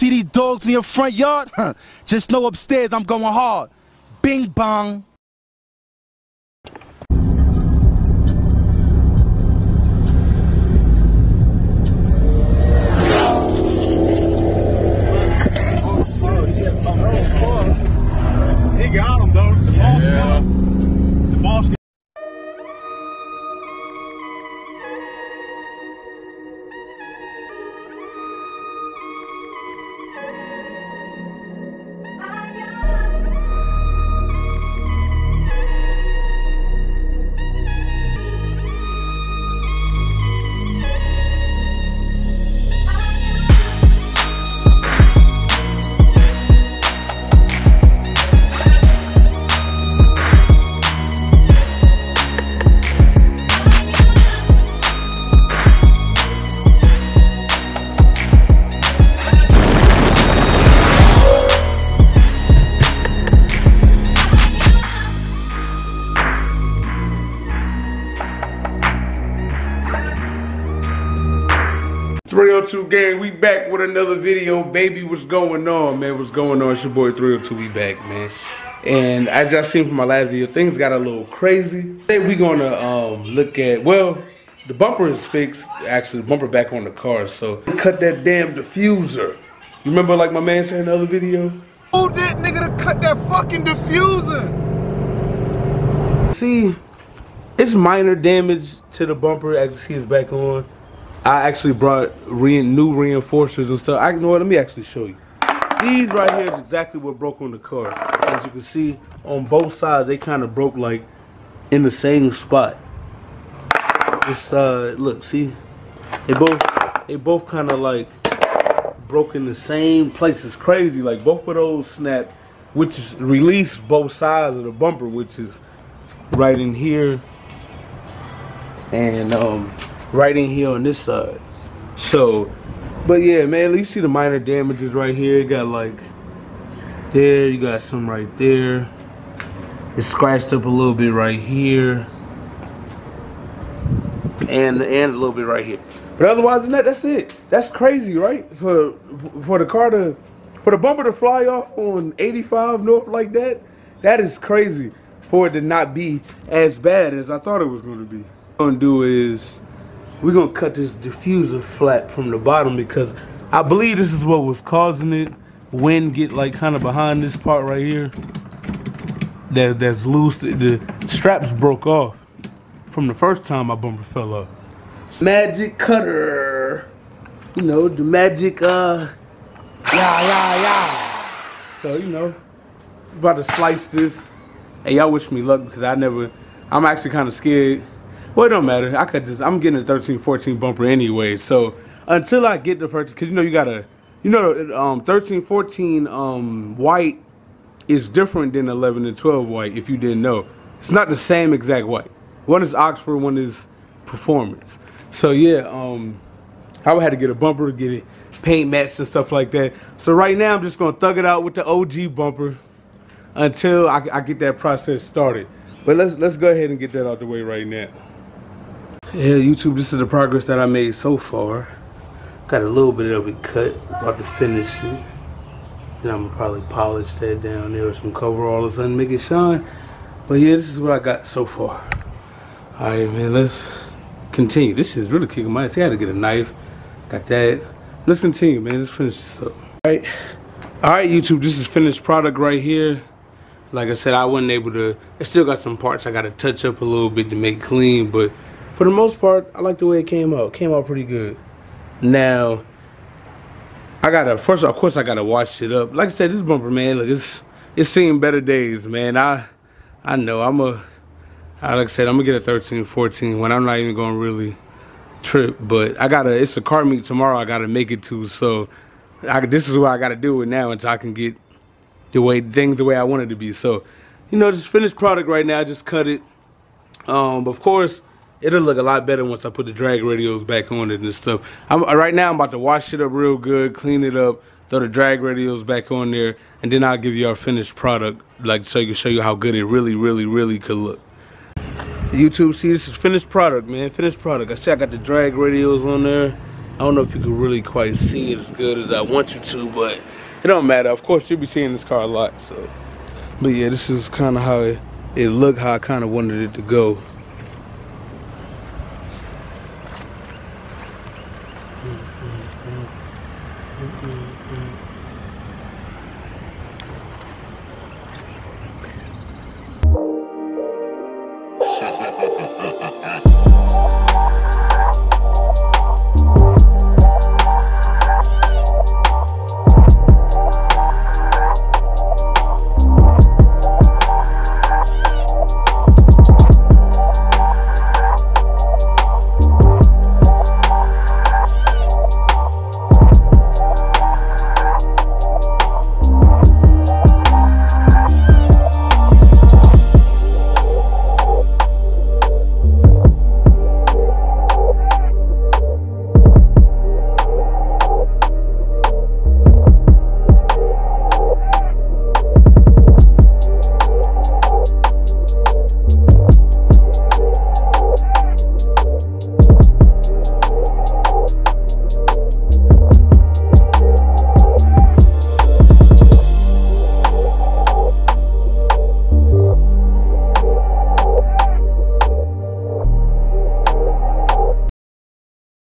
see these dogs in your front yard? Just know upstairs I'm going hard. Bing bong. He got him though. The boss. The boss. Gang, we back with another video, baby. What's going on, man? What's going on? It's your boy 302. We back, man. And as y'all seen from my last video, things got a little crazy. Today we gonna look at, well, the bumper is fixed. Actually, the bumper back on the car. So cut that damn diffuser. You remember, like my man said in the other video? Who did nigga to cut that fucking diffuser? See, it's minor damage to the bumper. As you see, it's back on. I actually brought new reinforcers and stuff. You know what? Let me actually show you. These right here is exactly what broke on the car. As you can see, on both sides, they kind of broke like in the same spot. This side, look, see, they both kind of like broke in the same place. It's crazy. Like both of those snapped, which is released both sides of the bumper, which is right in here and right in here on this side. So, but yeah, man, you see the minor damages right here. You got like there, you got some right there. It's scratched up a little bit right here, and a little bit right here. But otherwise than that, that's it. That's crazy, right? For the car to, for the bumper to fly off on 85 north like that, that is crazy. For it to not be as bad as I thought it was going to be. What I'm gonna do is, we're gonna cut this diffuser flap from the bottom because I believe this is what was causing it. Wind get like kind of behind this part right here. That's loose. The straps broke off from the first time my bumper fell off. Magic cutter. You know, the magic yeah. So, you know, about to slice this. Hey, y'all wish me luck because I'm actually kind of scared. Well, it don't matter. I'm getting a 1314 bumper anyway. So until I get the first, because you know you gotta, you know, 1314 white is different than 11 and 12 white. If you didn't know, it's not the same exact white. One is Oxford, one is Performance. So yeah, I would have to get a bumper, get it paint matched and stuff like that. So right now I'm just gonna thug it out with the OG bumper until I get that process started. But let's go ahead and get that out the way right now. Yeah, YouTube, this is the progress that I made so far. Got a little bit of it cut, about to finish it. And I'm gonna probably polish that down there with some coveralls and make it shine. But yeah, this is what I got so far. All right, man, let's continue. This is really kicking my ass. I had to get a knife. Got that. Let's continue, man. Let's finish this up. All right, YouTube, this is finished product right here. Like I said, I wasn't able to, I still got some parts I got to touch up a little bit to make clean, but for the most part, I like the way it came out. It came out pretty good. Now, first of course, I gotta wash it up. Like I said, this bumper, man, look, it's seen better days, man. I know, like I said, I'm gonna get a 1314 when I'm not even gonna really trip, but it's a car meet tomorrow I gotta make it to, so this is what I gotta do it now until I can get things the way I want it to be. So, you know, just finished product right now, just cut it. Of course, it'll look a lot better once I put the drag radios back on it and stuff. Right now I'm about to wash it up real good, clean it up, throw the drag radios back on there, and then I'll give you our finished product, like so I can show you how good it really could look. YouTube, see, this is finished product, man. Finished product. I see I got the drag radios on there. I don't know if you can really quite see it as good as I want you to, but it don't matter. Of course, you'll be seeing this car a lot. So, but yeah, this is kind of how it looked, how I kind of wanted it to go.